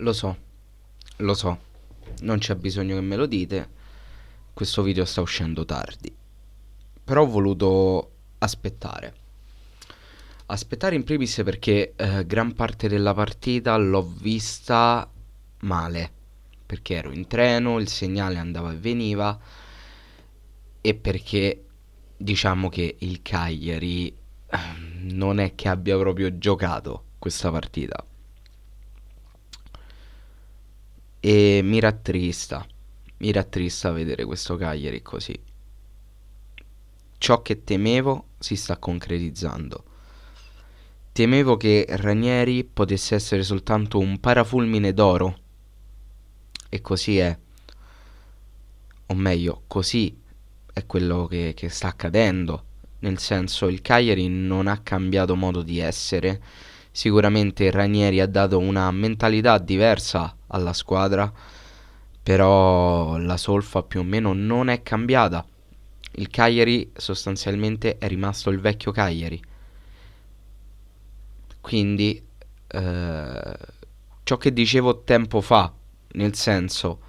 Lo so, lo so, non c'è bisogno che me lo dite, questo video sta uscendo tardi, però ho voluto aspettare. Aspettare in primis perché gran parte della partita l'ho vista male, perché ero in treno, il segnale andava e veniva e perché diciamo che il Cagliari non è che abbia proprio giocato questa partita e mi rattrista vedere questo Cagliari così. Ciò che temevo si sta concretizzando. Temevo che Ranieri potesse essere soltanto un parafulmine d'oro e così è, o meglio, così è quello che sta accadendo. Nel senso, il Cagliari non ha cambiato modo di essere. Sicuramente Ranieri ha dato una mentalità diversa alla squadra, però la solfa più o meno non è cambiata. Il Cagliari sostanzialmente è rimasto il vecchio Cagliari. Quindi eh, ciò che dicevo tempo fa, nel senso,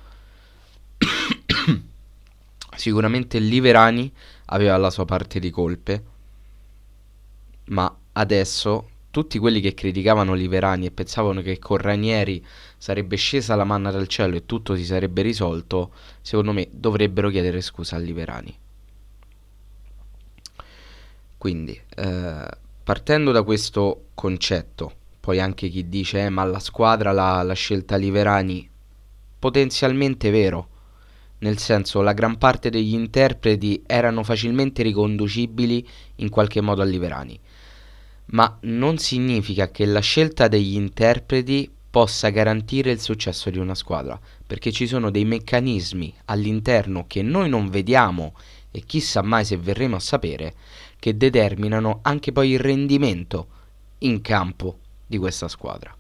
sicuramente Liverani aveva la sua parte di colpe, ma adesso tutti quelli che criticavano Liverani e pensavano che con Ranieri sarebbe scesa la manna dal cielo e tutto si sarebbe risolto, secondo me dovrebbero chiedere scusa a Liverani. Quindi, partendo da questo concetto, poi anche chi dice ma la squadra l'ha scelta Liverani, potenzialmente vero, nel senso la gran parte degli interpreti erano facilmente riconducibili in qualche modo a Liverani, ma non significa che la scelta degli interpreti possa garantire il successo di una squadra, perché ci sono dei meccanismi all'interno che noi non vediamo e chissà mai se verremo a sapere, che determinano anche poi il rendimento in campo di questa squadra.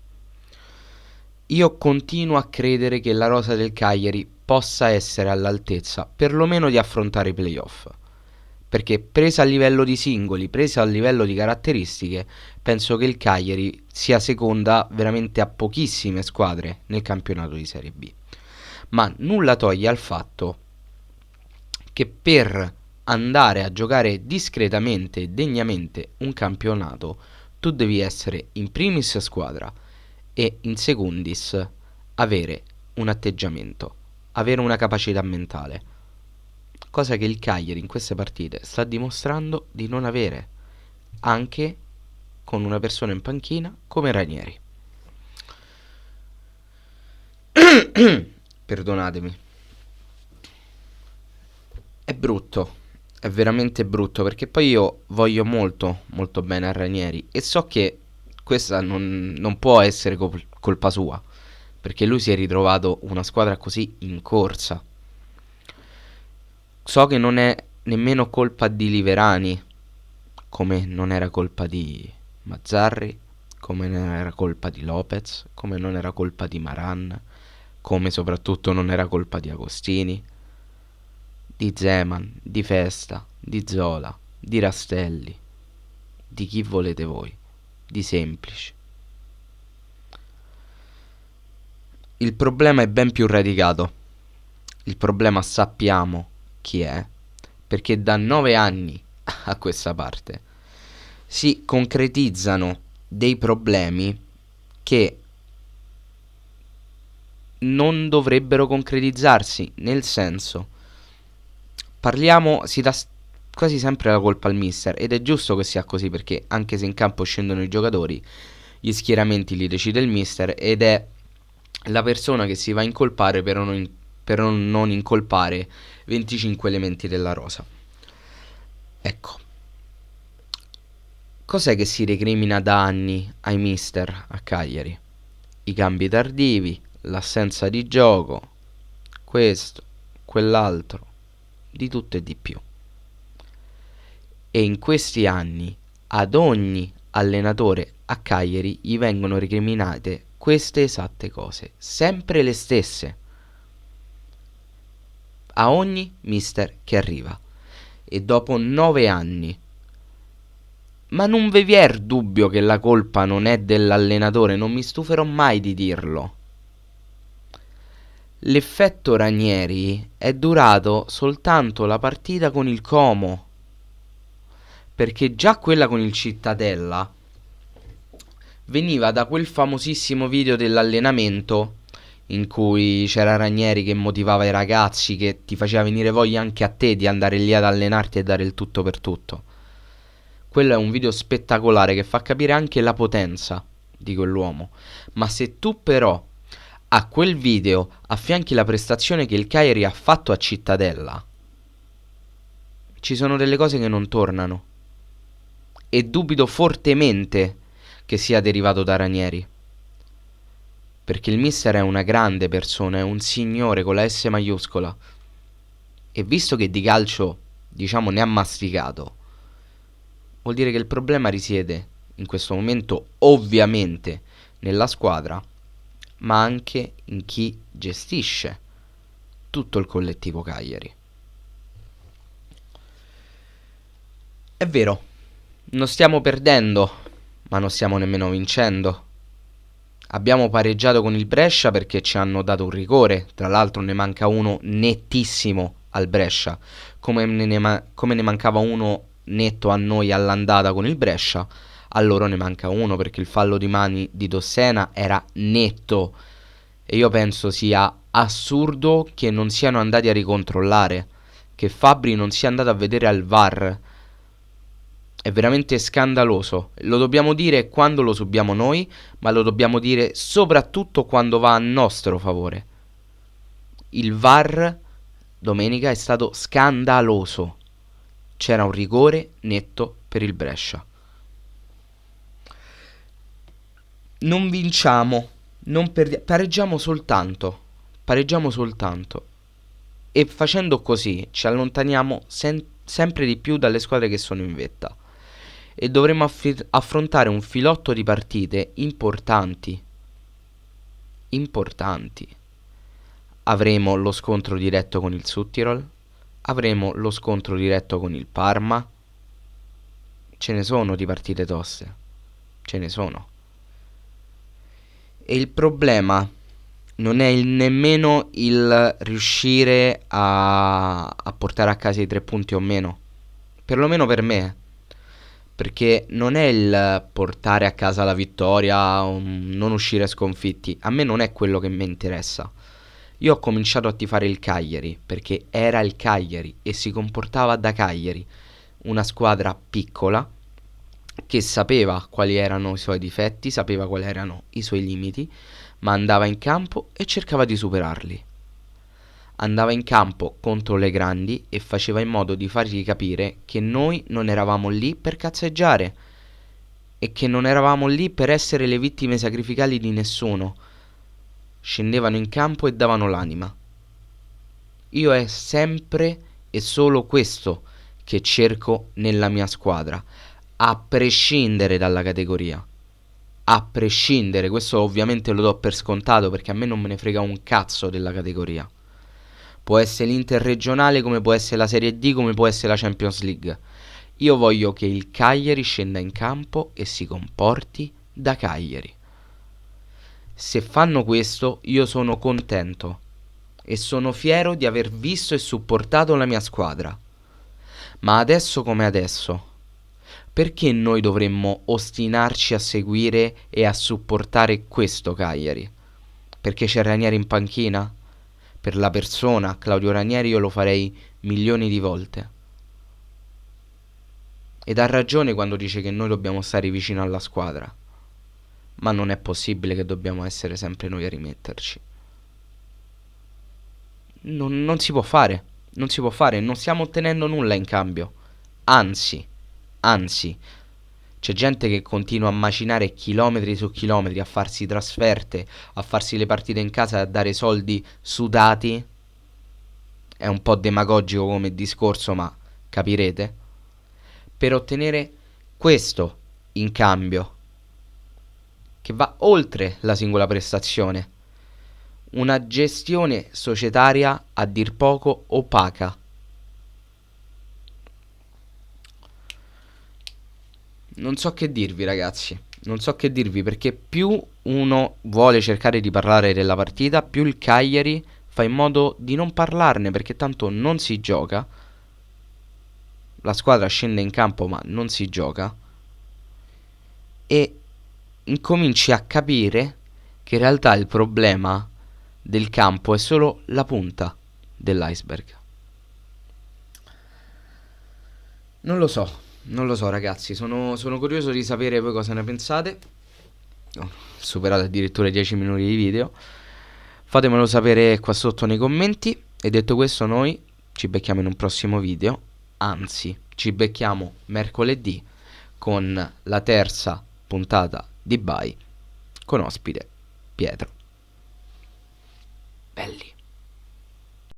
Io continuo a credere che la rosa del Cagliari possa essere all'altezza perlomeno di affrontare i playoff. Perché presa a livello di singoli, presa a livello di caratteristiche, penso che il Cagliari sia seconda veramente a pochissime squadre nel campionato di Serie B. Ma nulla toglie al fatto che per andare a giocare discretamente e degnamente un campionato, tu devi essere in primis squadra e in secundis avere un atteggiamento, avere una capacità mentale, cosa che il Cagliari in queste partite sta dimostrando di non avere, anche con una persona in panchina come Ranieri. Perdonatemi. È brutto, è veramente brutto perché poi io voglio molto, molto bene a Ranieri e so che questa non può essere colpa sua, perché lui si è ritrovato una squadra così in corsa. So che non è nemmeno colpa di Liverani, come non era colpa di Mazzarri, come non era colpa di Lopez, come non era colpa di Maran, come soprattutto non era colpa di Agostini, di Zeman, di Festa, di Zola, di Rastelli, di chi volete voi, di Semplici. Il problema è ben più radicato. Il problema sappiamo chi è, perché da 9 anni a questa parte si concretizzano dei problemi che non dovrebbero concretizzarsi, nel senso, parliamo, si dà quasi sempre la colpa al mister ed è giusto che sia così perché anche se in campo scendono i giocatori, gli schieramenti li decide il mister ed è la persona che si va a incolpare per non incolpare 25 elementi della rosa. Ecco, cos'è che si recrimina da anni ai mister a Cagliari? I cambi tardivi, l'assenza di gioco, questo, quell'altro, di tutto e di più. E in questi anni ad ogni allenatore a Cagliari gli vengono recriminate queste esatte cose, sempre le stesse, a ogni mister che arriva. E dopo 9 anni, ma non vi è dubbio che la colpa non è dell'allenatore, non mi stuferò mai di dirlo. L'effetto Ranieri è durato soltanto la partita con il Como, perché già quella con il Cittadella veniva da quel famosissimo video dell'allenamento in cui c'era Ranieri che motivava i ragazzi, che ti faceva venire voglia anche a te di andare lì ad allenarti e dare il tutto per tutto. Quello è un video spettacolare che fa capire anche la potenza di quell'uomo. Ma se tu però a quel video affianchi la prestazione che il Cagliari ha fatto a Cittadella, ci sono delle cose che non tornano. E dubito fortemente che sia derivato da Ranieri. Perché il mister è una grande persona, è un signore con la S maiuscola. E visto che di calcio, diciamo, ne ha masticato, vuol dire che il problema risiede in questo momento ovviamente nella squadra, ma anche in chi gestisce tutto il collettivo Cagliari. È vero, non stiamo perdendo, ma non stiamo nemmeno vincendo. Abbiamo pareggiato con il Brescia perché ci hanno dato un rigore, tra l'altro ne manca uno nettissimo al Brescia, come ne mancava uno netto a noi all'andata con il Brescia, a loro ne manca uno perché il fallo di mani di Dossena era netto e io penso sia assurdo che non siano andati a ricontrollare, che Fabbri non sia andato a vedere al VAR. È veramente scandaloso. Lo dobbiamo dire quando lo subiamo noi, ma lo dobbiamo dire soprattutto quando va a nostro favore. Il VAR domenica è stato scandaloso. C'era un rigore netto per il Brescia. Non vinciamo, non pareggiamo soltanto. Pareggiamo soltanto. E facendo così ci allontaniamo sempre di più dalle squadre che sono in vetta. E dovremo affrontare un filotto di partite importanti. Importanti. Avremo lo scontro diretto con il Südtirol, avremo lo scontro diretto con il Parma. Ce ne sono di partite toste. Ce ne sono. E il problema non è nemmeno il riuscire a portare a casa i 3 punti o meno. Perlomeno per me. Perché non è il portare a casa la vittoria o non uscire sconfitti. A me non è quello che mi interessa. Io ho cominciato a tifare il Cagliari perché era il Cagliari e si comportava da Cagliari. Una squadra piccola che sapeva quali erano i suoi difetti, sapeva quali erano i suoi limiti, ma andava in campo e cercava di superarli. Andava in campo contro le grandi e faceva in modo di fargli capire che noi non eravamo lì per cazzeggiare e che non eravamo lì per essere le vittime sacrificali di nessuno. Scendevano in campo e davano l'anima. Io è sempre e solo questo che cerco nella mia squadra, a prescindere dalla categoria. A prescindere, questo ovviamente lo do per scontato perché a me non me ne frega un cazzo della categoria. Può essere l'interregionale come può essere la Serie D come può essere la Champions League. Io voglio che il Cagliari scenda in campo e si comporti da Cagliari. Se fanno questo io sono contento e sono fiero di aver visto e supportato la mia squadra. Ma adesso come adesso, perché noi dovremmo ostinarci a seguire e a supportare questo Cagliari? Perché c'è Ranieri in panchina? Per la persona, Claudio Ranieri, io lo farei milioni di volte. Ed ha ragione quando dice che noi dobbiamo stare vicino alla squadra. Ma non è possibile che dobbiamo essere sempre noi a rimetterci. Non si può fare. Non si può fare. Non stiamo ottenendo nulla in cambio. Anzi, c'è gente che continua a macinare chilometri su chilometri, a farsi trasferte, a farsi le partite in casa e a dare soldi sudati. È un po' demagogico come discorso, ma capirete. Per ottenere questo in cambio, che va oltre la singola prestazione. Una gestione societaria a dir poco opaca. Non so che dirvi, ragazzi. Non so che dirvi perché più uno vuole cercare di parlare della partita, più il Cagliari fa in modo di non parlarne perché tanto non si gioca, la squadra scende in campo ma non si gioca, e incominci a capire che in realtà il problema del campo è solo la punta dell'iceberg. Non lo so ragazzi, sono curioso di sapere voi cosa ne pensate. Ho superato addirittura i 10 minuti di video. Fatemelo sapere qua sotto nei commenti. E detto questo, noi ci becchiamo in un prossimo video. Anzi, ci becchiamo mercoledì con la terza puntata di Bye con ospite Pietro. Belli.